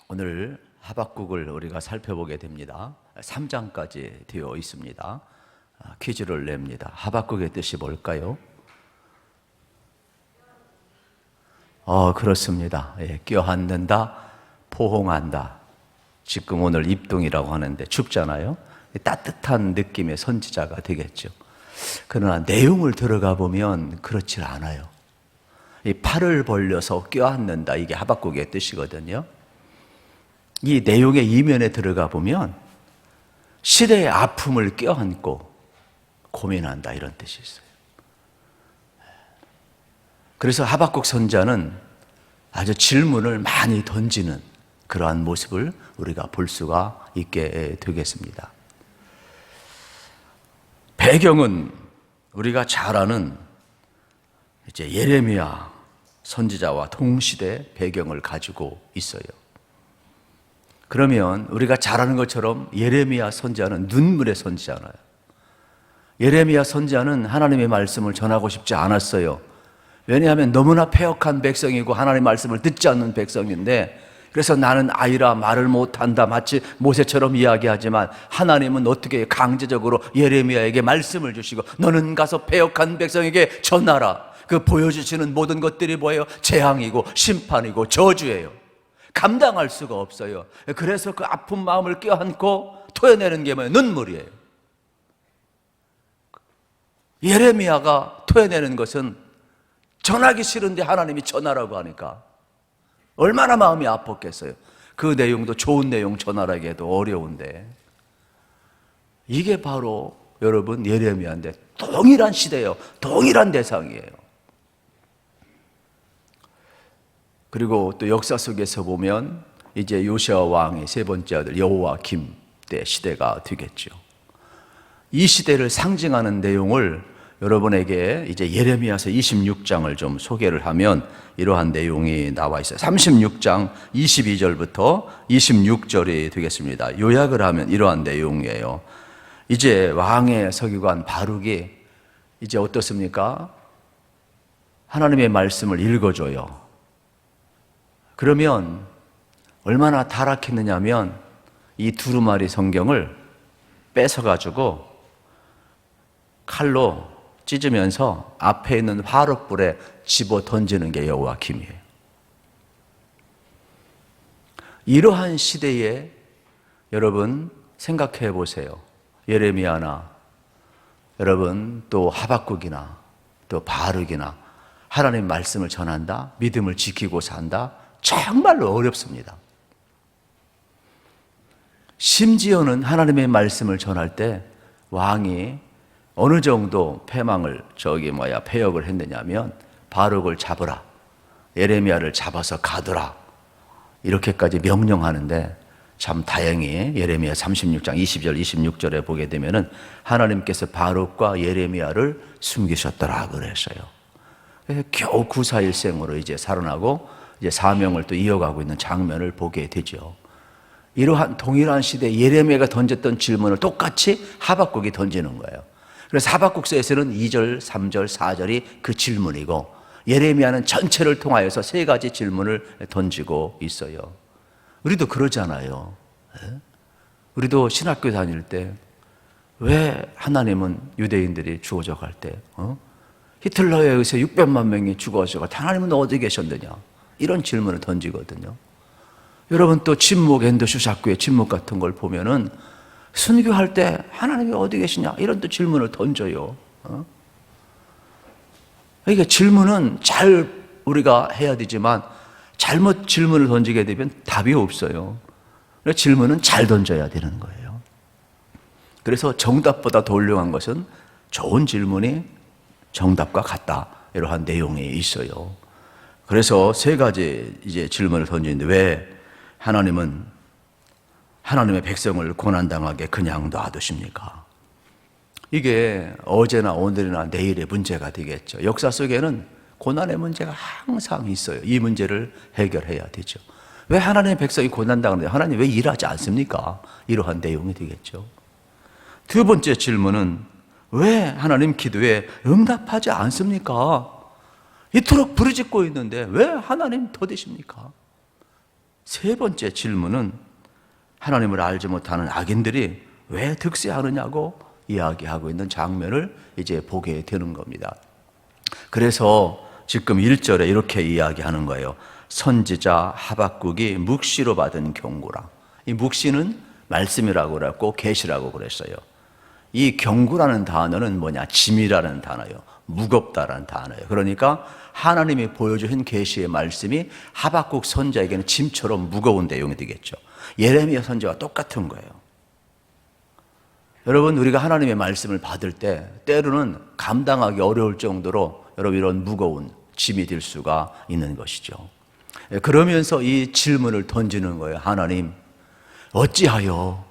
오늘 하박국을 우리가 살펴보게 됩니다. 3장까지 되어 있습니다. 퀴즈를 냅니다. 하박국의 뜻이 뭘까요? 그렇습니다. 껴안는다, 포옹한다. 지금 오늘 입동이라고 하는데 춥잖아요. 따뜻한 느낌의 선지자가 되겠죠. 그러나 내용을 들어가 보면 그렇지 않아요. 이 팔을 벌려서 껴안는다, 이게 하박국의 뜻이거든요. 이 내용의 이면에 들어가 보면 시대의 아픔을 껴안고 고민한다, 이런 뜻이 있어요. 그래서 하박국 선지자는 아주 질문을 많이 던지는 그러한 모습을 우리가 볼 수가 있게 되겠습니다. 배경은 우리가 잘 아는 이제 예레미야 선지자와 동시대 배경을 가지고 있어요. 그러면 우리가 잘 아는 것처럼 예레미야 선지자는 눈물의 선지자잖아요. 예레미야 선지자는 하나님의 말씀을 전하고 싶지 않았어요. 왜냐하면 너무나 패역한 백성이고 하나님의 말씀을 듣지 않는 백성인데, 그래서 나는 아이라 말을 못한다, 마치 모세처럼 이야기하지만 하나님은 어떻게 강제적으로 예레미야에게 말씀을 주시고 너는 가서 패역한 백성에게 전하라. 그 보여주시는 모든 것들이 뭐예요? 재앙이고 심판이고 저주예요. 감당할 수가 없어요. 그래서 그 아픈 마음을 껴안고 토해내는 게 뭐예요? 눈물이에요. 예레미야가 토해내는 것은 전하기 싫은데 하나님이 전하라고 하니까 얼마나 마음이 아팠겠어요. 그 내용도 좋은 내용 전하라기에도 어려운데, 이게 바로 여러분 예레미야인데 동일한 시대예요. 동일한 대상이에요. 그리고 또 역사 속에서 보면 이제 요시아 왕의 세 번째 아들 여호와김 때 시대가 되겠죠. 이 시대를 상징하는 내용을 여러분에게 이제 예레미야서 26장을 좀 소개를 하면 이러한 내용이 나와 있어요. 36장 22절부터 26절이 되겠습니다. 요약을 하면 이러한 내용이에요. 이제 왕의 서기관 바룩이 이제 어떻습니까? 하나님의 말씀을 읽어줘요. 그러면 얼마나 타락했느냐면 이 두루마리 성경을 뺏어가지고 칼로 찢으면서 앞에 있는 화롯불에 집어 던지는 게 여호와김이에요. 이러한 시대에 여러분 생각해 보세요. 예레미야나 여러분 또 하박국이나 또 바룩이나 하나님 말씀을 전한다, 믿음을 지키고 산다, 정말로 어렵습니다. 심지어는 하나님의 말씀을 전할 때 왕이 어느 정도 패망을 패역을 했느냐면 바룩을 잡으라, 예레미야를 잡아서 가두라, 이렇게까지 명령하는데, 참 다행히 예레미야 36장 20절 26절에 보게 되면은 하나님께서 바룩과 예레미야를 숨기셨더라 그랬어요. 그래서 겨우 구사일생으로 이제 살아나고 이제 사명을 또 이어가고 있는 장면을 보게 되죠. 이러한 동일한 시대에 예레미야가 던졌던 질문을 똑같이 하박국이 던지는 거예요. 그래서 하박국서에서는 2절, 3절, 4절이 그 질문이고, 예레미야는 전체를 통하여서 세 가지 질문을 던지고 있어요. 우리도 그러잖아요. 우리도 신학교 다닐 때 왜 하나님은 유대인들이 죽어져 갈 때 히틀러에 의해서 600만 명이 죽어서 하나님은 어디 계셨느냐, 이런 질문을 던지거든요. 여러분 또 침묵, 앤더슈 샤크의 침묵 같은 걸 보면은 순교할 때 하나님이 어디 계시냐, 이런 또 질문을 던져요. 그러니까 질문은 잘 우리가 해야 되지만 잘못 질문을 던지게 되면 답이 없어요. 그래서 질문은 잘 던져야 되는 거예요. 그래서 정답보다 더 훌륭한 것은 좋은 질문이 정답과 같다, 이러한 내용이 있어요. 그래서 세 가지 이제 질문을 던지는데, 왜 하나님은 하나님의 백성을 고난당하게 그냥 놔두십니까? 이게 어제나 오늘이나 내일의 문제가 되겠죠. 역사 속에는 고난의 문제가 항상 있어요. 이 문제를 해결해야 되죠. 왜 하나님의 백성이 고난당하는데 하나님 왜 일하지 않습니까? 이러한 내용이 되겠죠. 두 번째 질문은 왜 하나님 기도에 응답하지 않습니까? 이토록 부르짖고 있는데 왜 하나님 더디십니까? 세 번째 질문은 하나님을 알지 못하는 악인들이 왜 득세하느냐고 이야기하고 있는 장면을 이제 보게 되는 겁니다. 그래서 지금 1절에 이렇게 이야기하는 거예요. 선지자 하박국이 묵시로 받은 경고라. 이 묵시는 말씀이라고 그랬고 계시라고 그랬어요. 이 경고라는 단어는 뭐냐? 짐이라는 단어예요. 무겁다라는 단어예요. 그러니까 하나님이 보여주신 계시의 말씀이 하박국 선지자에게는 짐처럼 무거운 내용이 되겠죠. 예레미야 선지자와 똑같은 거예요. 여러분, 우리가 하나님의 말씀을 받을 때 때로는 감당하기 어려울 정도로 여러분 이런 무거운 짐이 될 수가 있는 것이죠. 그러면서 이 질문을 던지는 거예요. 하나님, 어찌하여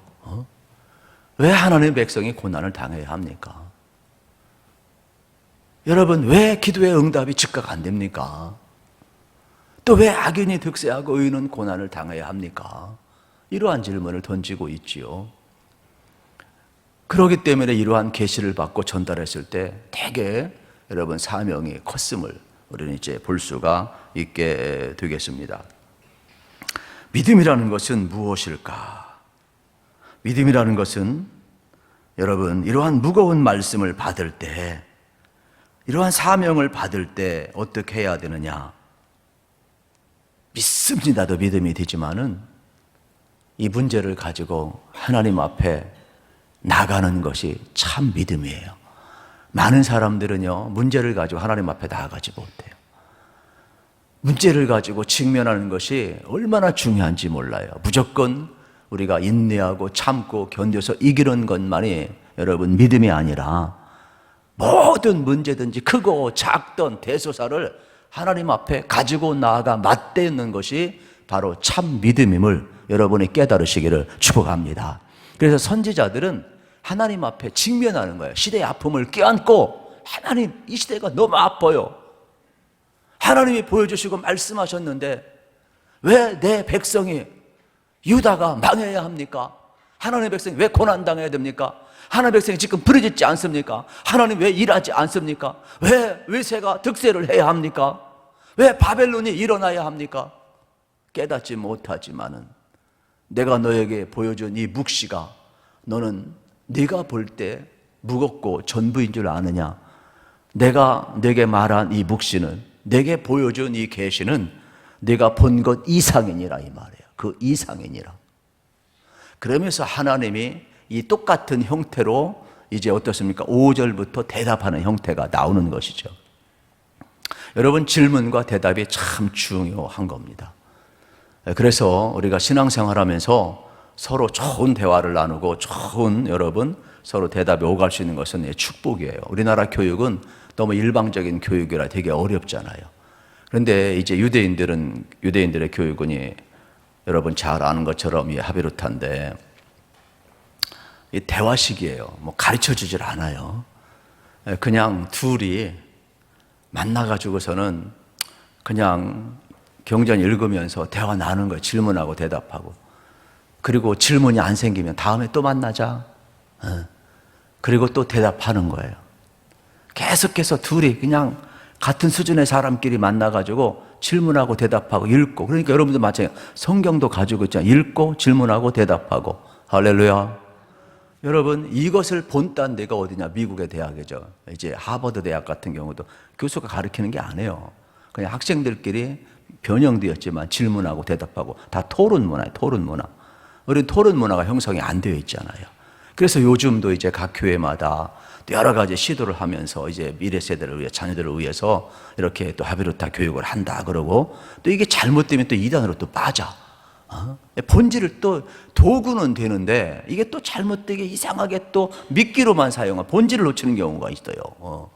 왜 하나님의 백성이 고난을 당해야 합니까? 여러분, 왜 기도의 응답이 즉각 안 됩니까? 또 왜 악인이 득세하고 의인은 고난을 당해야 합니까? 이러한 질문을 던지고 있지요. 그렇기 때문에 이러한 계시를 받고 전달했을 때 되게 여러분 사명이 컸음을 우리는 이제 볼 수가 있게 되겠습니다. 믿음이라는 것은 무엇일까? 믿음이라는 것은 여러분 이러한 무거운 말씀을 받을 때, 이러한 사명을 받을 때 어떻게 해야 되느냐? 믿습니다도 믿음이 되지만은 이 문제를 가지고 하나님 앞에 나가는 것이 참 믿음이에요. 많은 사람들은요, 문제를 가지고 하나님 앞에 나아가지 못해요. 문제를 가지고 직면하는 것이 얼마나 중요한지 몰라요. 무조건 우리가 인내하고 참고 견뎌서 이기는 것만이 여러분 믿음이 아니라 모든 문제든지 크고 작던 대소사를 하나님 앞에 가지고 나아가 맞대는 것이 바로 참 믿음임을 여러분이 깨달으시기를 축복합니다. 그래서 선지자들은 하나님 앞에 직면하는 거예요. 시대의 아픔을 껴안고, 하나님, 이 시대가 너무 아파요. 하나님이 보여주시고 말씀하셨는데 왜 내 백성이 유다가 망해야 합니까? 하나님의 백성이 왜 고난당해야 됩니까? 하나님의 백성이 지금 부르짖지 않습니까? 하나님 왜 일하지 않습니까? 왜 외세가 득세를 해야 합니까? 왜 바벨론이 일어나야 합니까? 깨닫지 못하지만은 내가 너에게 보여준 이 묵시가 너는 네가 볼 때 무겁고 전부인 줄 아느냐? 내가 네게 말한 이 묵시는, 내게 보여준 이 계시는 네가 본 것 이상이니라, 이 말이에요. 그 이상이니라. 그러면서 하나님이 이 똑같은 형태로 이제 어떻습니까? 5절부터 대답하는 형태가 나오는 것이죠. 여러분, 질문과 대답이 참 중요한 겁니다. 그래서 우리가 신앙생활하면서 서로 좋은 대화를 나누고 좋은 여러분 서로 대답이 오갈 수 있는 것은 축복이에요. 우리나라 교육은 너무 일방적인 교육이라 되게 어렵잖아요. 그런데 이제 유대인들의 교육은 여러분 잘 아는 것처럼 이 하비루탄데 이 대화식이에요. 뭐 가르쳐 주질 않아요. 그냥 둘이 만나가지고서는 그냥 경전 읽으면서 대화 나누는 거예요. 질문하고 대답하고. 그리고 질문이 안 생기면 다음에 또 만나자. 그리고 또 대답하는 거예요. 계속해서 둘이 그냥 같은 수준의 사람끼리 만나가지고 질문하고 대답하고 읽고. 그러니까 여러분들 마찬가지예요. 성경도 가지고 있잖아요. 읽고 질문하고 대답하고. 할렐루야. 여러분, 이것을 본딴 데가 어디냐? 미국의 대학이죠. 이제 하버드 대학 같은 경우도 교수가 가르치는 게 아니에요. 그냥 학생들끼리 변형되었지만 질문하고 대답하고. 다 토론 문화예요. 토론 문화. 우리 토론 문화가 형성이 안 되어 있잖아요. 그래서 요즘도 이제 각 교회마다 여러 가지 시도를 하면서 이제 미래 세대를 위해, 자녀들을 위해서 이렇게 또 하비루타 교육을 한다 그러고, 또 이게 잘못되면 또 이단으로 또 빠져. 본질을 또 도구는 되는데 이게 또 잘못되게 이상하게 또 미끼로만 사용한 본질을 놓치는 경우가 있어요.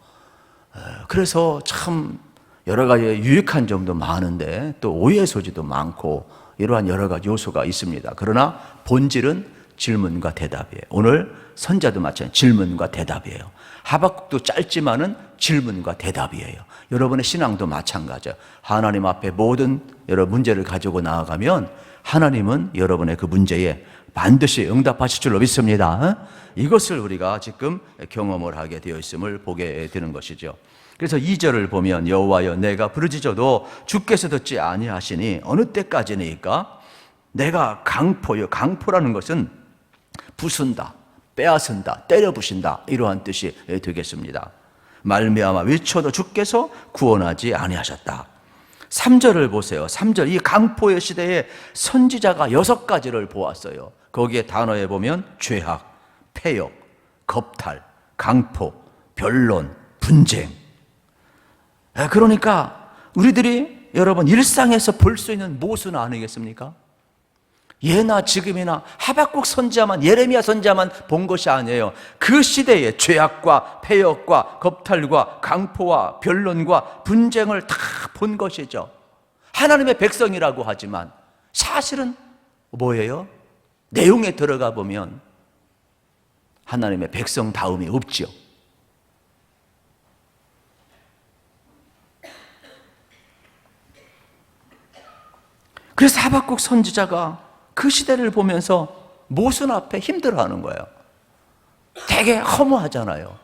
그래서 참 여러 가지 유익한 점도 많은데 또 오해 소지도 많고 이러한 여러 가지 요소가 있습니다. 그러나 본질은 질문과 대답이에요. 오늘 선자도 마찬가지 질문과 대답이에요. 하박국도 짧지만은 질문과 대답이에요. 여러분의 신앙도 마찬가지예요. 하나님 앞에 모든 여러 문제를 가지고 나아가면 하나님은 여러분의 그 문제에 반드시 응답하실 줄로 믿습니다. 이것을 우리가 지금 경험을 하게 되어 있음을 보게 되는 것이죠. 그래서 2절을 보면 여호와여 내가 부르짖어도 주께서 듣지 아니하시니 어느 때까지니까 내가 강포요. 강포라는 것은 부순다, 빼앗은다, 때려 부신다, 이러한 뜻이 되겠습니다. 말미암아 외쳐도 주께서 구원하지 아니하셨다. 3절을 보세요. 3절, 이 강포의 시대에 선지자가 6가지를 보았어요. 거기에 단어에 보면 죄악, 패역, 겁탈, 강포, 변론, 분쟁. 그러니까 우리들이 여러분 일상에서 볼 수 있는 모순 아니겠습니까? 예나 지금이나 하박국 선지자만, 예레미야 선지자만 본 것이 아니에요. 그 시대에 죄악과 패역과 겁탈과 강포와 변론과 분쟁을 다 본 것이죠. 하나님의 백성이라고 하지만 사실은 뭐예요? 내용에 들어가 보면 하나님의 백성다움이 없지요. 그래서 하박국 선지자가 그 시대를 보면서 모순 앞에 힘들어하는 거예요. 되게 허무하잖아요.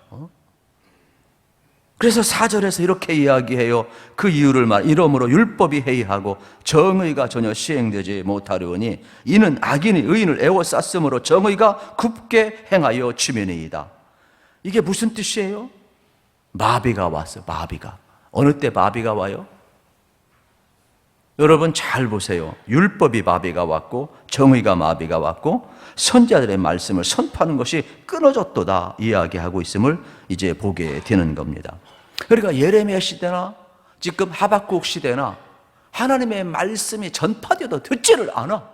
그래서 4절에서 이렇게 이야기해요. 그 이유를 이러므로 율법이 해이하고 정의가 전혀 시행되지 못하려니 이는 악인이 의인을 애워쌌으므로 정의가 굽게 행하여 주민이이다. 이게 무슨 뜻이에요? 마비가 왔어요. 마비가. 어느 때 마비가 와요? 여러분 잘 보세요. 율법이 마비가 왔고 정의가 마비가 왔고 선지자들의 말씀을 선포하는 것이 끊어졌도다 이야기하고 있음을 이제 보게 되는 겁니다. 그러니까 예레미야 시대나 지금 하박국 시대나 하나님의 말씀이 전파되어도 듣지를 않아.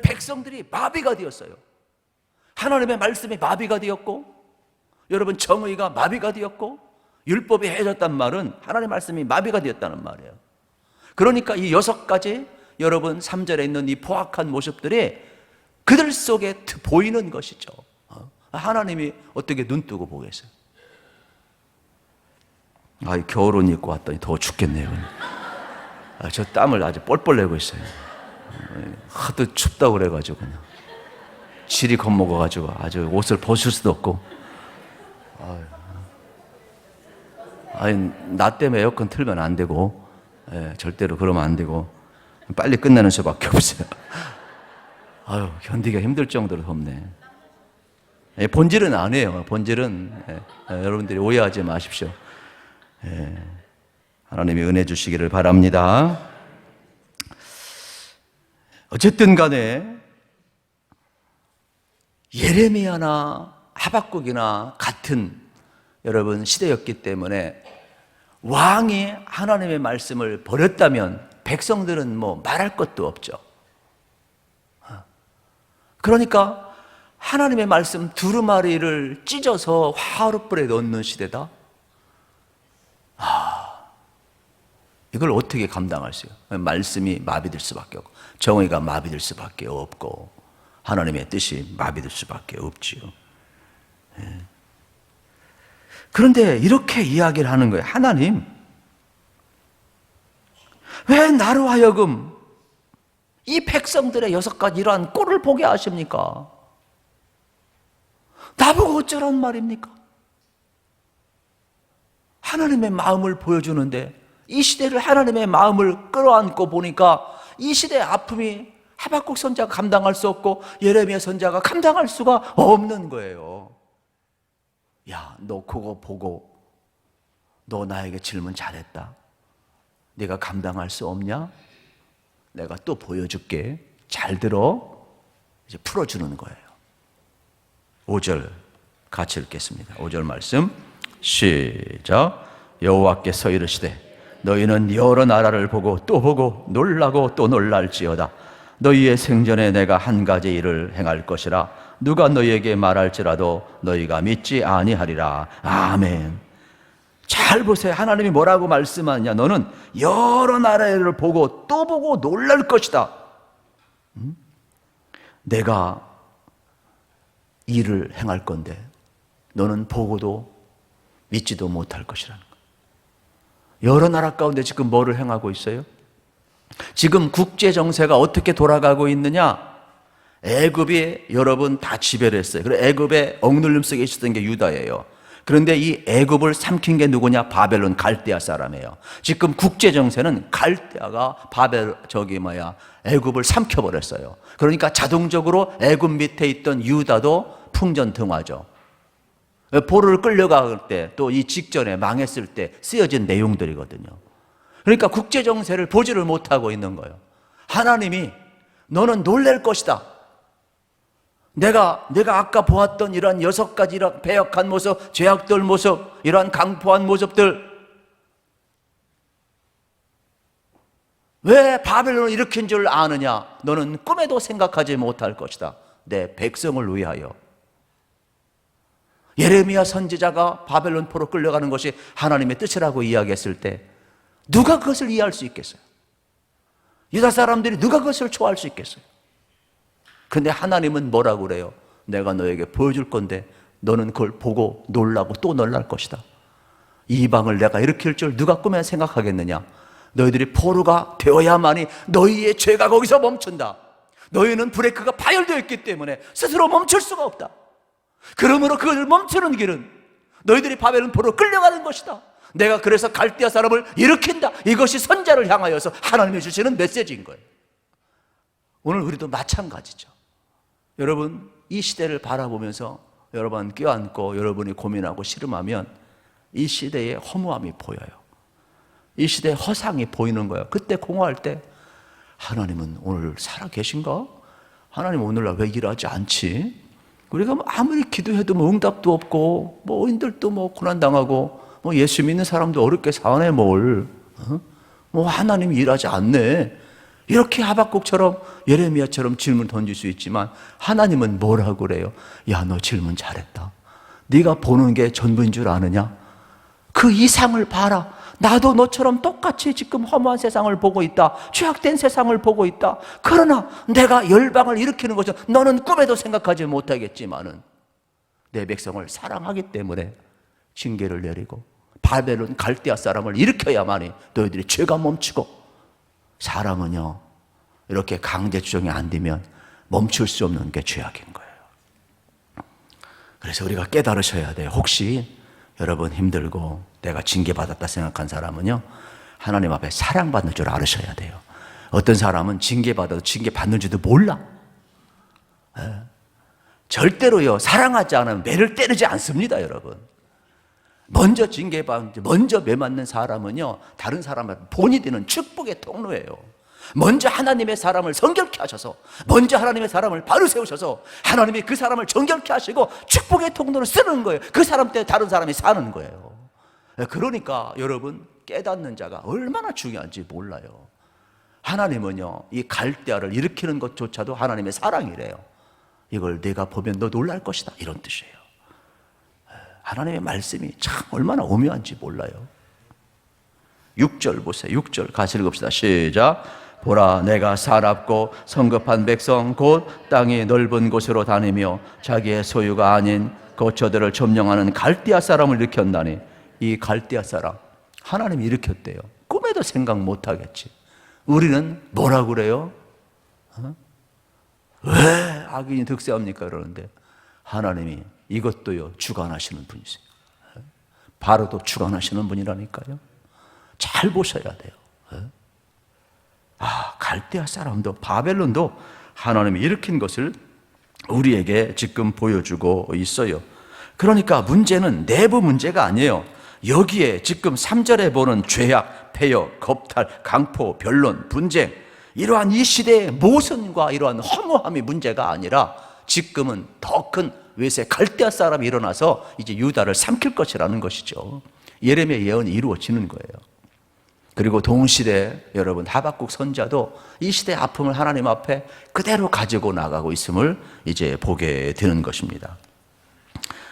백성들이 마비가 되었어요. 하나님의 말씀이 마비가 되었고 여러분 정의가 마비가 되었고 율법이 해졌단 말은 하나님의 말씀이 마비가 되었다는 말이에요. 그러니까 이 6가지 여러분 3절에 있는 이 포악한 모습들이 그들 속에 보이는 것이죠. 하나님이 어떻게 눈 뜨고 보겠어요? 겨울 옷 입고 왔더니 더워 죽겠네요. 저 땀을 아주 뻘뻘 내고 있어요. 하도 춥다고 그래가지고 그냥 질이 겁먹어가지고 아주 옷을 벗을 수도 없고. 나 때문에 에어컨 틀면 안 되고 절대로 그러면 안 되고 빨리 끝내는 수밖에 없어요. 견디기가 힘들 정도로 덥네. 본질은 아니에요. 본질은 여러분들이 오해하지 마십시오. 하나님이 은혜 주시기를 바랍니다. 어쨌든 간에 예레미야나 하박국이나 같은 여러분 시대였기 때문에 왕이 하나님의 말씀을 버렸다면 백성들은 뭐 말할 것도 없죠. 그러니까 하나님의 말씀 두루마리를 찢어서 화롯불에 넣는 시대다. 이걸 어떻게 감당할 수 있어요? 말씀이 마비될 수밖에 없고 정의가 마비될 수밖에 없고 하나님의 뜻이 마비될 수밖에 없지요. 그런데 이렇게 이야기를 하는 거예요. 하나님, 왜 나로 하여금 이 백성들의 6가지 이러한 꼴을 보게 하십니까? 나보고 어쩌란 말입니까? 하나님의 마음을 보여주는데 이 시대를 하나님의 마음을 끌어안고 보니까 이 시대의 아픔이 하박국 선지자가 감당할 수 없고 예레미야 선지자가 감당할 수가 없는 거예요. 야, 너 그거 보고 너 나에게 질문 잘했다. 네가 감당할 수 없냐? 내가 또 보여줄게. 잘 들어. 이제 풀어주는 거예요. 5절 같이 읽겠습니다. 5절 말씀 시작. 여호와께서 이르시되 너희는 여러 나라를 보고 또 보고 놀라고 또 놀랄지어다. 너희의 생전에 내가 한 가지 일을 행할 것이라. 누가 너희에게 말할지라도 너희가 믿지 아니하리라. 아멘. 잘 보세요. 하나님이 뭐라고 말씀하느냐. 너는 여러 나라를 보고 또 보고 놀랄 것이다. 내가 일을 행할 건데 너는 보고도 믿지도 못할 것이라는 거예요. 여러 나라 가운데 지금 뭐를 행하고 있어요? 지금 국제 정세가 어떻게 돌아가고 있느냐? 애굽이 여러분 다 지배를 했어요. 그리고 애굽의 억눌림 속에 있었던 게 유다예요. 그런데 이 애굽을 삼킨 게 누구냐? 바벨론 갈대아 사람이에요. 지금 국제 정세는 갈대아가 애굽을 삼켜버렸어요. 그러니까 자동적으로 애굽 밑에 있던 유다도 풍전등화죠. 포로를 끌려갈 때, 또 이 직전에 망했을 때 쓰여진 내용들이거든요. 그러니까 국제 정세를 보지를 못하고 있는 거예요. 하나님이 너는 놀랄 것이다. 내가 아까 보았던 이러한 6가지 이런 배역한 모습, 죄악들 모습, 이러한 강포한 모습들, 왜 바벨론을 일으킨 줄 아느냐? 너는 꿈에도 생각하지 못할 것이다. 내 백성을 위하여. 예레미야 선지자가 바벨론 포로 끌려가는 것이 하나님의 뜻이라고 이야기했을 때 누가 그것을 이해할 수 있겠어요? 유다 사람들이 누가 그것을 좋아할 수 있겠어요? 근데 하나님은 뭐라고 그래요? 내가 너에게 보여줄 건데 너는 그걸 보고 놀라고 또 놀랄 것이다. 이방을 내가 일으킬 줄 누가 꿈에 생각하겠느냐? 너희들이 포로가 되어야만이 너희의 죄가 거기서 멈춘다. 너희는 브레이크가 파열되어 있기 때문에 스스로 멈출 수가 없다. 그러므로 그걸 멈추는 길은 너희들이 바벨론 포로 끌려가는 것이다. 내가 그래서 갈대아 사람을 일으킨다. 이것이 선자를 향하여서 하나님이 주시는 메시지인 거예요. 오늘 우리도 마찬가지죠. 여러분, 이 시대를 바라보면서 여러분 껴안고 여러분이 고민하고 씨름하면 이 시대의 허무함이 보여요. 이 시대의 허상이 보이는 거예요. 그때 공허할 때 하나님은 오늘 살아 계신가? 하나님 오늘날 왜 일하지 않지? 우리가 아무리 기도해도 응답도 없고 인들도 고난당하고 예수 믿는 사람도 어렵게 사네 뭘. 하나님이 일하지 않네. 이렇게 하박국처럼 예레미야처럼 질문 던질 수 있지만 하나님은 뭐라고 그래요? 야, 너 질문 잘했다. 네가 보는 게 전부인 줄 아느냐? 그 이상을 봐라. 나도 너처럼 똑같이 지금 허무한 세상을 보고 있다. 죄악된 세상을 보고 있다. 그러나 내가 열방을 일으키는 것은 너는 꿈에도 생각하지 못하겠지만은 내 백성을 사랑하기 때문에 징계를 내리고 바벨론 갈대아 사람을 일으켜야만이 너희들이 죄가 멈추고, 사랑은요 이렇게 강제 추정이 안 되면 멈출 수 없는 게 죄악인 거예요. 그래서 우리가 깨달으셔야 돼요. 혹시 여러분 힘들고 내가 징계받았다 생각한 사람은요, 하나님 앞에 사랑받는 줄 알으셔야 돼요. 어떤 사람은 징계받아도 징계받는지도 몰라. 절대로요, 사랑하지 않으면 매를 때리지 않습니다, 여러분. 먼저 징계받는, 먼저 매 맞는 사람은요, 다른 사람한테 본이 되는 축복의 통로예요. 먼저 하나님의 사람을 성결케 하셔서, 먼저 하나님의 사람을 바로 세우셔서 하나님이 그 사람을 정결케 하시고 축복의 통로를 쓰는 거예요. 그 사람 때문에 다른 사람이 사는 거예요. 그러니까 여러분, 깨닫는 자가 얼마나 중요한지 몰라요. 하나님은요, 이 갈대아를 일으키는 것조차도 하나님의 사랑이래요. 이걸 내가 보면 너 놀랄 것이다, 이런 뜻이에요. 하나님의 말씀이 참 얼마나 오묘한지 몰라요. 6절 보세요. 6절 같이 읽읍시다. 시작. 보라, 내가 사납고 성급한 백성 곧 땅이 넓은 곳으로 다니며 자기의 소유가 아닌 거처들을 점령하는 갈대아 사람을 일으켰나니. 이 갈대아 사람 하나님이 일으켰대요. 꿈에도 생각 못하겠지. 우리는 뭐라고 그래요? 왜 악인이 득세합니까? 그러는데 하나님이 이것도요 주관하시는 분이세요. 바로도 주관하시는 분이라니까요. 잘 보셔야 돼요. 갈대아 사람도 바벨론도 하나님이 일으킨 것을 우리에게 지금 보여주고 있어요. 그러니까 문제는 내부 문제가 아니에요. 여기에 지금 3절에 보는 죄악, 폐역, 겁탈, 강포, 변론, 분쟁, 이러한 이 시대의 모순과 이러한 허무함이 문제가 아니라 지금은 더 큰 외세 갈대아 사람이 일어나서 이제 유다를 삼킬 것이라는 것이죠. 예레미야 예언이 이루어지는 거예요. 그리고 동시대 여러분 하박국 선자도 이 시대의 아픔을 하나님 앞에 그대로 가지고 나가고 있음을 이제 보게 되는 것입니다.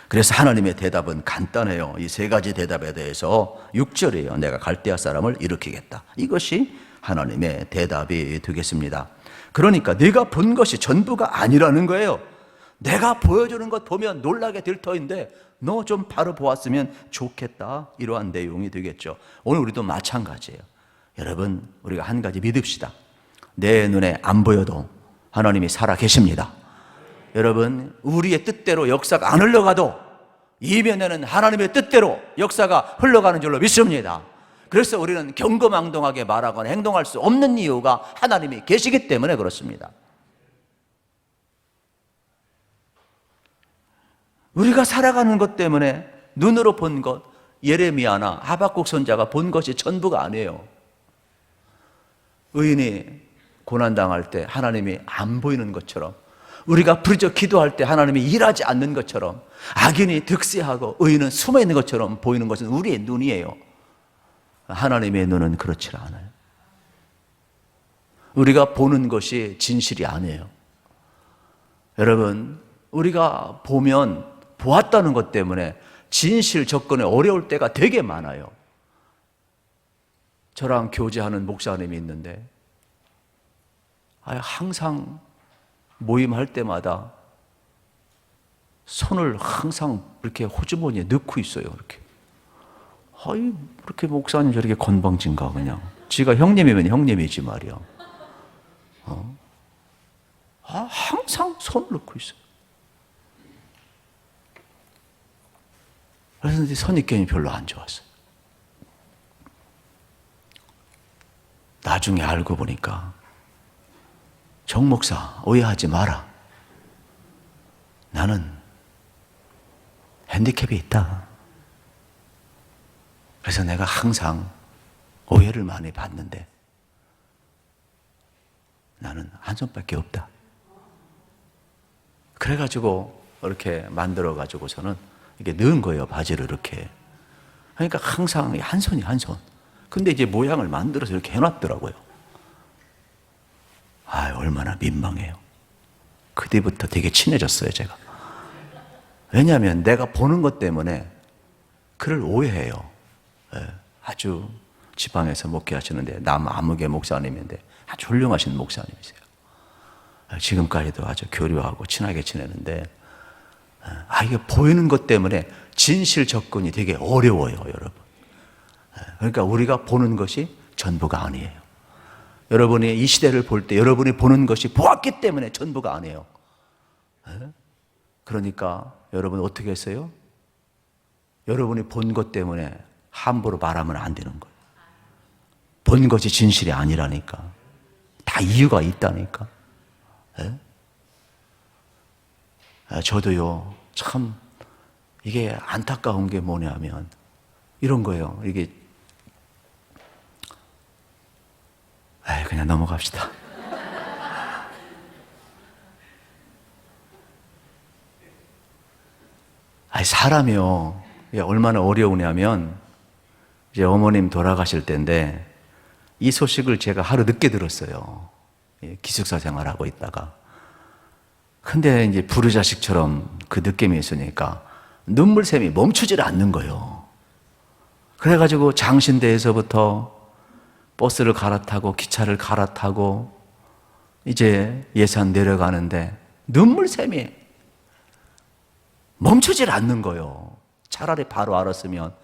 그래서 하나님의 대답은 간단해요. 이 세 가지 대답에 대해서 6절이에요. 내가 갈대아 사람을 일으키겠다. 이것이 하나님의 대답이 되겠습니다. 그러니까 네가 본 것이 전부가 아니라는 거예요. 내가 보여주는 것 보면 놀라게 될 터인데 너 좀 바로 보았으면 좋겠다, 이러한 내용이 되겠죠. 오늘 우리도 마찬가지예요. 여러분, 우리가 한 가지 믿읍시다. 내 눈에 안 보여도 하나님이 살아 계십니다. 여러분, 우리의 뜻대로 역사가 안 흘러가도 이면에는 하나님의 뜻대로 역사가 흘러가는 줄로 믿습니다. 그래서 우리는 경거망동하게 말하거나 행동할 수 없는 이유가 하나님이 계시기 때문에 그렇습니다. 우리가 살아가는 것 때문에 눈으로 본 것, 예레미야나 하박국 선자가 본 것이 전부가 아니에요. 의인이 고난당할 때 하나님이 안 보이는 것처럼, 우리가 부르짖어 기도할 때 하나님이 일하지 않는 것처럼, 악인이 득세하고 의인은 숨어 있는 것처럼 보이는 것은 우리의 눈이에요. 하나님의 눈은 그렇지 않아요. 우리가 보는 것이 진실이 아니에요. 여러분, 우리가 보았다는 것 때문에 진실 접근에 어려울 때가 되게 많아요. 저랑 교제하는 목사님이 있는데 항상 모임할 때마다 손을 항상 이렇게 호주머니에 넣고 있어요. 이렇게. 그렇게 목사님 저렇게 건방진가 그냥. 지가 형님이면 형님이지 말이야. 항상 손을 넣고 있어요. 그래서 선입견이 별로 안 좋았어요. 나중에 알고 보니까 정 목사 오해하지 마라. 나는 핸디캡이 있다. 그래서 내가 항상 오해를 많이 받는데 나는 한 손밖에 없다. 그래가지고 이렇게 만들어가지고서는 이렇게 넣은 거예요. 바지를 이렇게. 그러니까 항상 한 손이 한 손. 근데 이제 모양을 만들어서 이렇게 해놨더라고요. 얼마나 민망해요. 그 뒤부터 되게 친해졌어요, 제가. 왜냐하면 내가 보는 것 때문에 그를 오해해요. 아주 지방에서 목회하시는데 남아무개 목사님인데 아주 훌륭하신 목사님이세요. 지금까지도 아주 교류하고 친하게 지내는데 이게 보이는 것 때문에 진실 접근이 되게 어려워요, 여러분. 그러니까 우리가 보는 것이 전부가 아니에요. 여러분이 이 시대를 볼 때 여러분이 보는 것이 보았기 때문에 전부가 아니에요. 그러니까 여러분 어떻게 했어요? 여러분이 본 것 때문에 함부로 말하면 안 되는 거예요. 본 것이 진실이 아니라니까. 다 이유가 있다니까. 저도요, 참 이게 안타까운 게 뭐냐면 이런 거예요. 이게 그냥 넘어갑시다. 사람이요, 얼마나 어려우냐면 이제 어머님 돌아가실 때인데 이 소식을 제가 하루 늦게 들었어요. 기숙사 생활하고 있다가. 근데 이제 부르자식처럼 그 느낌이 있으니까 눈물샘이 멈추질 않는 거예요. 그래가지고 장신대에서부터 버스를 갈아타고 기차를 갈아타고 이제 예산 내려가는데 눈물샘이 멈추질 않는 거예요. 차라리 바로 알았으면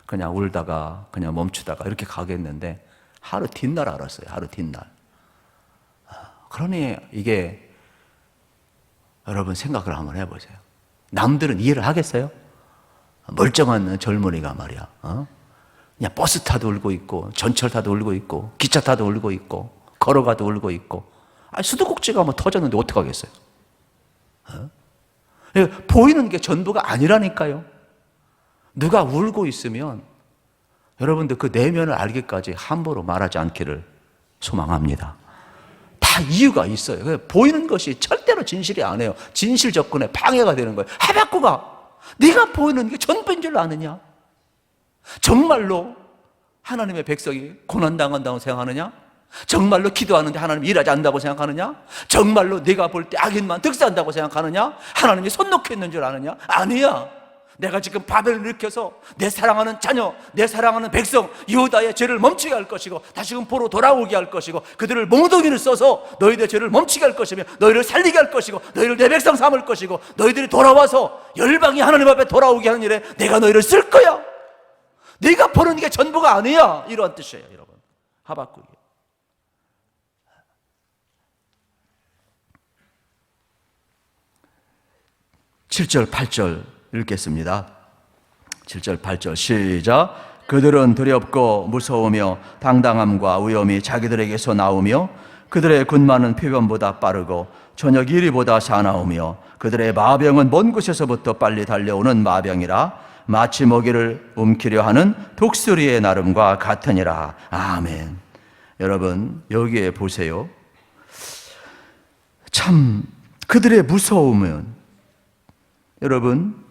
그냥 울다가 그냥 멈추다가 이렇게 가겠는데 하루 뒷날 알았어요. 하루 뒷날. 그러니 이게 여러분 생각을 한번 해보세요. 남들은 이해를 하겠어요? 멀쩡한 젊은이가 말이야. 그냥 버스 타도 울고 있고 전철 타도 울고 있고 기차 타도 울고 있고 걸어가도 울고 있고 수도꼭지가 뭐 터졌는데 어떡하겠어요? 보이는 게 전부가 아니라니까요. 누가 울고 있으면 여러분들 그 내면을 알기까지 함부로 말하지 않기를 소망합니다. 다 이유가 있어요. 보이는 것이 절대로 진실이 아니에요. 진실 접근에 방해가 되는 거예요. 하박국아, 네가 보이는 게 전부인 줄 아느냐? 정말로 하나님의 백성이 고난당한다고 생각하느냐? 정말로 기도하는데 하나님 일하지 않는다고 생각하느냐? 정말로 네가 볼 때 악인만 득세한다고 생각하느냐? 하나님이 손 놓고 있는 줄 아느냐? 아니야. 내가 지금 바벨을 일으켜서 내 사랑하는 자녀, 내 사랑하는 백성 유다의 죄를 멈추게 할 것이고 다시금 보로 돌아오게 할 것이고 그들을 몽둥이를 써서 너희들의 죄를 멈추게 할 것이며 너희를 살리게 할 것이고 너희를 내 백성 삼을 것이고 너희들이 돌아와서 열방이 하나님 앞에 돌아오게 하는 일에 내가 너희를 쓸 거야. 네가 보는 게 전부가 아니야. 이런 뜻이에요, 여러분. 하박국이. 7절, 8절 읽겠습니다. 7절 8절 시작. 그들은 두렵고 무서우며 당당함과 위엄이 자기들에게서 나오며 그들의 군마는 표변보다 빠르고 저녁 이리보다 사나우며 그들의 마병은 먼 곳에서부터 빨리 달려오는 마병이라 마치 먹이를 움키려 하는 독수리의 나름과 같으니라. 아멘. 여러분 여기에 보세요. 참 그들의 무서움은 여러분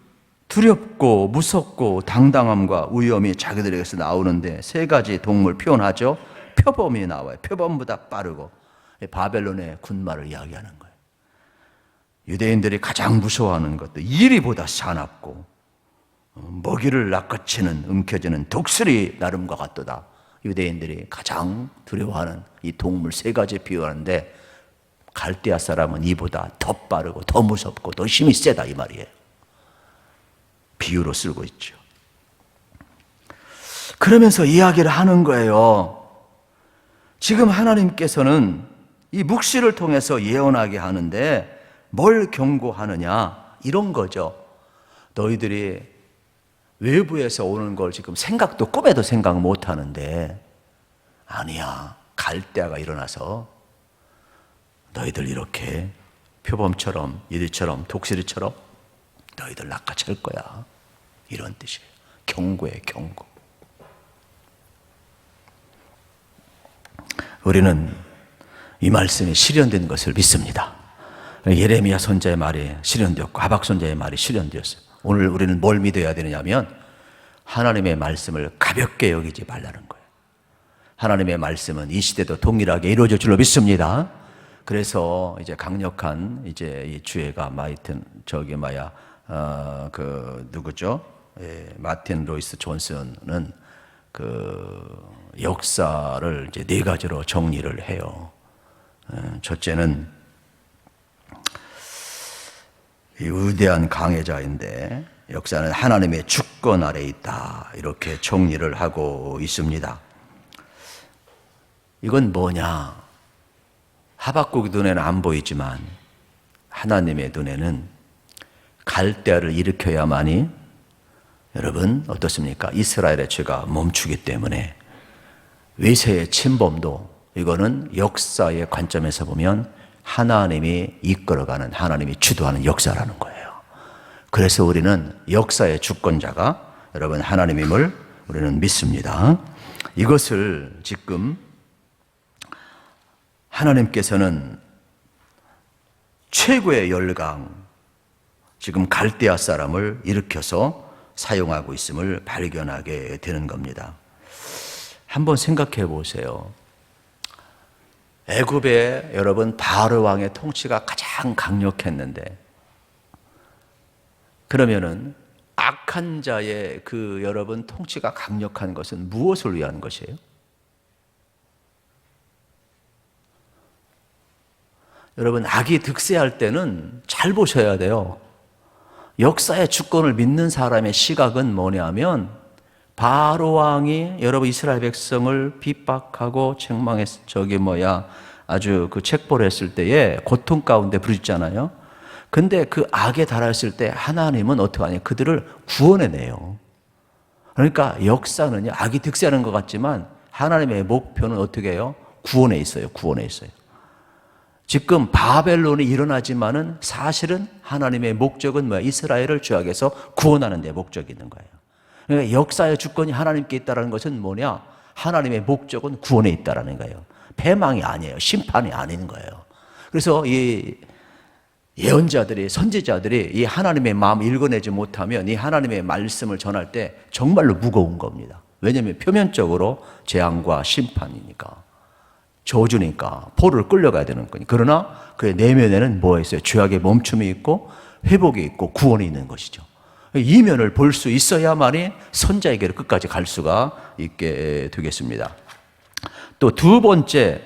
두렵고 무섭고 당당함과 위엄이 자기들에게서 나오는데 세 가지 동물 표현하죠. 표범이 나와요. 표범보다 빠르고 바벨론의 군마를 이야기하는 거예요. 유대인들이 가장 무서워하는 것도 이리보다 사납고 먹이를 낚아채는 움켜쥐는 독수리 나름과 같도다. 유대인들이 가장 두려워하는 이 동물 세 가지 비유하는데 갈대아 사람은 이보다 더 빠르고 더 무섭고 더 힘이 세다 이 말이에요. 비유로 쓰고 있죠. 그러면서 이야기를 하는 거예요. 지금 하나님께서는 이 묵시를 통해서 예언하게 하는데 뭘 경고하느냐 이런 거죠. 너희들이 외부에서 오는 걸 지금 생각도 꿈에도 생각 못 하는데 아니야. 갈대아가 일어나서 너희들 이렇게 표범처럼 이들처럼 독수리처럼 너희들 낚아챌 거야. 이런 뜻이에요. 경고예요. 경고. 우리는 이 말씀이 실현된 것을 믿습니다. 예레미야 선자의 말이 실현되었고 하박 선자의 말이 실현되었어요. 오늘 우리는 뭘 믿어야 되느냐면 하나님의 말씀을 가볍게 여기지 말라는 거예요. 하나님의 말씀은 이 시대도 동일하게 이루어질 줄로 믿습니다. 그래서 이제 강력한 이제 이 주애가 누구죠? 마틴 로이스 존슨은 그 역사를 이제 네 가지로 정리를 해요. 첫째는 이 위대한 강해자인데 역사는 하나님의 주권 아래 있다. 이렇게 정리를 하고 있습니다. 이건 뭐냐? 하박국 눈에는 안 보이지만 하나님의 눈에는 갈대아를 일으켜야만이 여러분 어떻습니까? 이스라엘의 죄가 멈추기 때문에 외세의 침범도 이거는 역사의 관점에서 보면 하나님이 이끌어가는 하나님이 주도하는 역사라는 거예요. 그래서 우리는 역사의 주권자가 여러분 하나님임을 우리는 믿습니다. 이것을 지금 하나님께서는 최고의 열강 지금 갈대아 사람을 일으켜서 사용하고 있음을 발견하게 되는 겁니다. 한번 생각해 보세요. 애굽의 여러분 바로 왕의 통치가 가장 강력했는데 그러면은 악한 자의 그 여러분 통치가 강력한 것은 무엇을 위한 것이에요? 여러분 악이 득세할 때는 잘 보셔야 돼요. 역사의 주권을 믿는 사람의 시각은 뭐냐면 바로 왕이 여러분 이스라엘 백성을 핍박하고 책망했 아주 그 책벌했을 때에 고통 가운데 부르짖잖아요. 근데 그 악에 달했을 때 하나님은 어떻게 하냐? 그들을 구원해내요. 그러니까 역사는요 악이 득세하는 것 같지만 하나님의 목표는 어떻게 해요? 구원에 있어요. 구원에 있어요. 지금 바벨론이 일어나지만은 사실은 하나님의 목적은 뭐야? 이스라엘을 죄악에서 구원하는 데 목적이 있는 거예요. 그러니까 역사의 주권이 하나님께 있다는 것은 뭐냐? 하나님의 목적은 구원에 있다는 거예요. 패망이 아니에요. 심판이 아닌 거예요. 그래서 이 예언자들이 선지자들이 이 하나님의 마음을 읽어내지 못하면 이 하나님의 말씀을 전할 때 정말로 무거운 겁니다. 왜냐하면 표면적으로 재앙과 심판이니까 저주니까 포로를 끌려가야 되는 거니. 그러나 그의 내면에는 뭐가 있어요? 죄악의 멈춤이 있고 회복이 있고 구원이 있는 것이죠. 이면을 볼 수 있어야만이 선자에게로 끝까지 갈 수가 있게 되겠습니다. 또 두 번째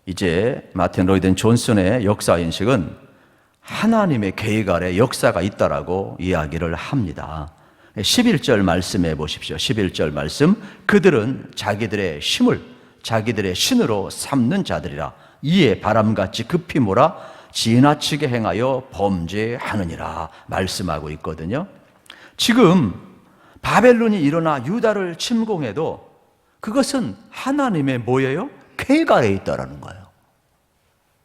이제 마틴 로이드 존슨의 역사 인식은 하나님의 계획 아래 역사가 있다라고 이야기를 합니다. 11절 말씀해 보십시오. 11절 말씀. 그들은 자기들의 힘을 자기들의 신으로 삼는 자들이라. 이에 바람같이 급히 몰아 지나치게 행하여 범죄하느니라 말씀하고 있거든요. 지금 바벨론이 일어나 유다를 침공해도 그것은 하나님의 뭐예요? 쾌가에 있다라는 거예요.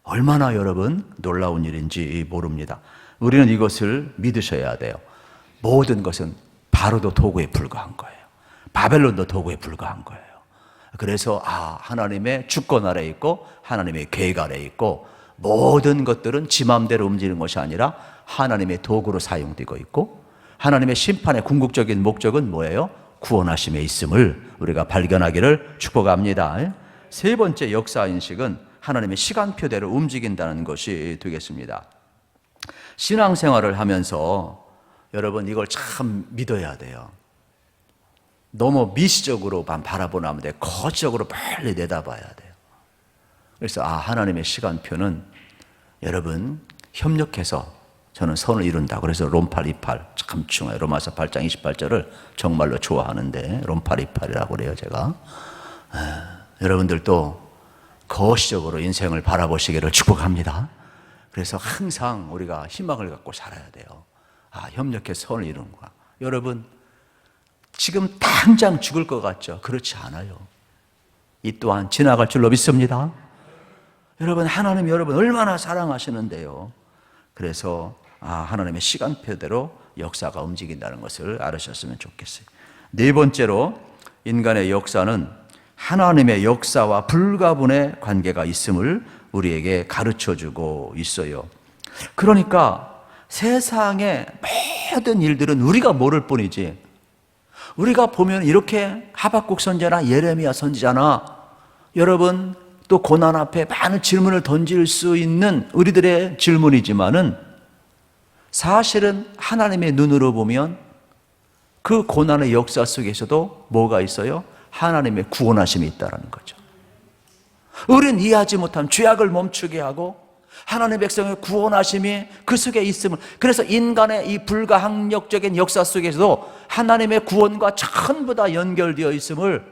얼마나 여러분 놀라운 일인지 모릅니다. 우리는 이것을 믿으셔야 돼요. 모든 것은 바로도 도구에 불과한 거예요. 바벨론도 도구에 불과한 거예요. 그래서 하나님의 주권 아래에 있고 하나님의 계획 아래에 있고 모든 것들은 지 맘대로 움직이는 것이 아니라 하나님의 도구로 사용되고 있고 하나님의 심판의 궁극적인 목적은 뭐예요? 구원하심에 있음을 우리가 발견하기를 축복합니다. 세 번째 역사인식은 하나님의 시간표대로 움직인다는 것이 되겠습니다. 신앙생활을 하면서 여러분 이걸 참 믿어야 돼요. 너무 미시적으로만 바라보면 안 돼. 거시적으로 빨리 내다봐야 돼요. 그래서 하나님의 시간표는 여러분 협력해서 저는 선을 이룬다. 그래서 롬8 28 참 중요해요. 로마서 8장 28절을 정말로 좋아하는데 롬8 28이라고 그래요 제가. 여러분들도 거시적으로 인생을 바라보시기를 축복합니다. 그래서 항상 우리가 희망을 갖고 살아야 돼요. 협력해서 선을 이루는 거야. 여러분 지금 당장 죽을 것 같죠? 그렇지 않아요. 이 또한 지나갈 줄로 믿습니다. 여러분 하나님 여러분 얼마나 사랑하시는데요. 그래서 하나님의 시간표대로 역사가 움직인다는 것을 알으셨으면 좋겠어요. 네 번째로 인간의 역사는 하나님의 역사와 불가분의 관계가 있음을 우리에게 가르쳐주고 있어요. 그러니까 세상의 모든 일들은 우리가 모를 뿐이지 우리가 보면 이렇게 하박국 선지자나 예레미야 선지자나 여러분 또 고난 앞에 많은 질문을 던질 수 있는 우리들의 질문이지만은 사실은 하나님의 눈으로 보면 그 고난의 역사 속에서도 뭐가 있어요? 하나님의 구원하심이 있다는 거죠. 우리는 이해하지 못한 죄악을 멈추게 하고 하나님의 백성의 구원하심이 그 속에 있음을, 그래서 인간의 이 불가항력적인 역사 속에서도 하나님의 구원과 전부 다 연결되어 있음을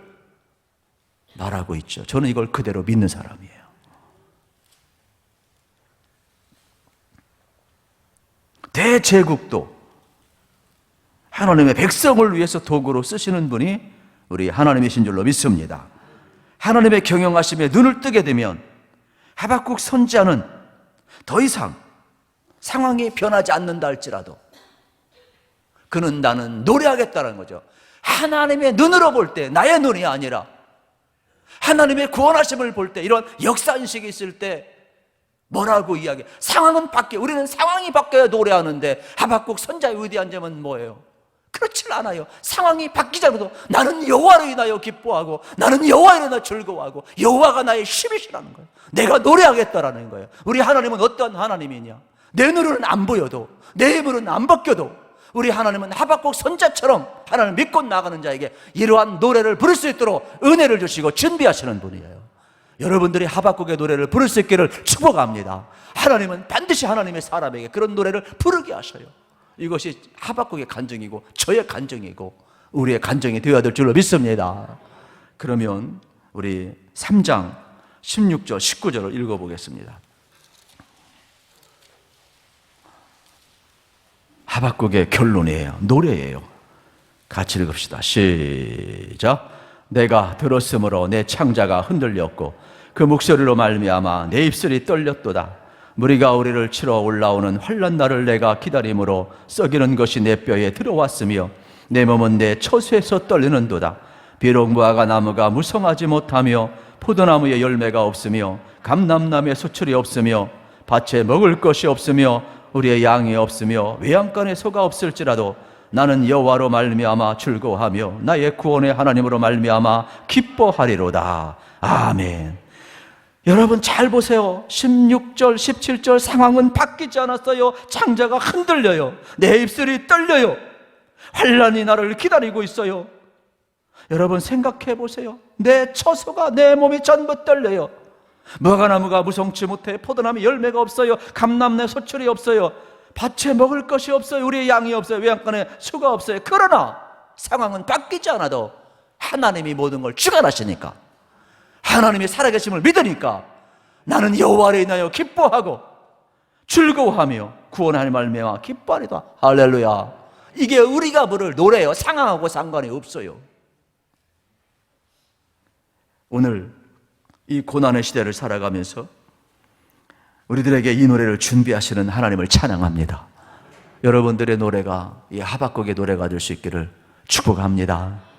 말하고 있죠. 저는 이걸 그대로 믿는 사람이에요. 대제국도 하나님의 백성을 위해서 도구로 쓰시는 분이 우리 하나님이신 줄로 믿습니다. 하나님의 경영하심에 눈을 뜨게 되면 하박국 선지자는 더 이상 상황이 변하지 않는다 할지라도 그는 나는 노래하겠다는 거죠. 하나님의 눈으로 볼 때, 나의 눈이 아니라 하나님의 구원하심을 볼 때, 이런 역사인식이 있을 때 뭐라고 이야기해? 상황은 바뀌어. 우리는 상황이 바뀌어야 노래하는데 하박국 선지자의 위대한 점은 뭐예요? 그렇지 않아요. 상황이 바뀌지 않아도 나는 여호와로 인하여 기뻐하고 나는 여호와로 인하여 즐거워하고 여호와가 나의 힘이시라는 거예요. 내가 노래하겠다라는 거예요. 우리 하나님은 어떠한 하나님이냐? 내 눈으로는 안 보여도, 내 힘으로는 안 바뀌어도 우리 하나님은 하박국 선지자처럼 하나님을 믿고 나가는 자에게 이러한 노래를 부를 수 있도록 은혜를 주시고 준비하시는 분이에요. 여러분들이 하박국의 노래를 부를 수 있기를 축복합니다. 하나님은 반드시 하나님의 사람에게 그런 노래를 부르게 하셔요. 이것이 하박국의 간증이고 저의 간증이고 우리의 간증이 되어야 될 줄로 믿습니다. 그러면 우리 3장 16절 19절을 읽어보겠습니다. 하박국의 결론이에요. 노래예요. 같이 읽읍시다. 시작. 내가 들었으므로 내 창자가 흔들렸고 그 목소리로 말미암아 내 입술이 떨렸도다. 무리가 우리를 치러 올라오는 환난 날을 내가 기다림으로 썩이는 것이 내 뼈에 들어왔으며 내 몸은 내 처소에서 떨리는도다. 비록 무화과 나무가 무성하지 못하며 포도나무에 열매가 없으며 감람나무에 수출이 없으며 밭에 먹을 것이 없으며 우리의 양이 없으며 외양간에 소가 없을지라도 나는 여호와로 말미암아 즐거워하며 나의 구원의 하나님으로 말미암아 기뻐하리로다. 아멘. 여러분 잘 보세요. 16절 17절 상황은 바뀌지 않았어요. 창자가 흔들려요. 내 입술이 떨려요. 환난이 나를 기다리고 있어요. 여러분 생각해 보세요. 내 처소가, 내 몸이 전부 떨려요. 무화과나무가 무성치 못해 포도나무 열매가 없어요. 감람나무에 소출이 없어요. 밭에 먹을 것이 없어요. 우리의 양이 없어요. 외양간에 수가 없어요. 그러나 상황은 바뀌지 않아도 하나님이 모든 걸 주관하시니까, 하나님이 살아계심을 믿으니까 나는 여호와를 인하여 기뻐하고 즐거워하며 구원하는 말미암아 기뻐하리다. 할렐루야. 이게 우리가 부를 노래요. 상황하고 상관이 없어요. 오늘 이 고난의 시대를 살아가면서 우리들에게 이 노래를 준비하시는 하나님을 찬양합니다. 여러분들의 노래가 이 하박국의 노래가 될 수 있기를 축복합니다.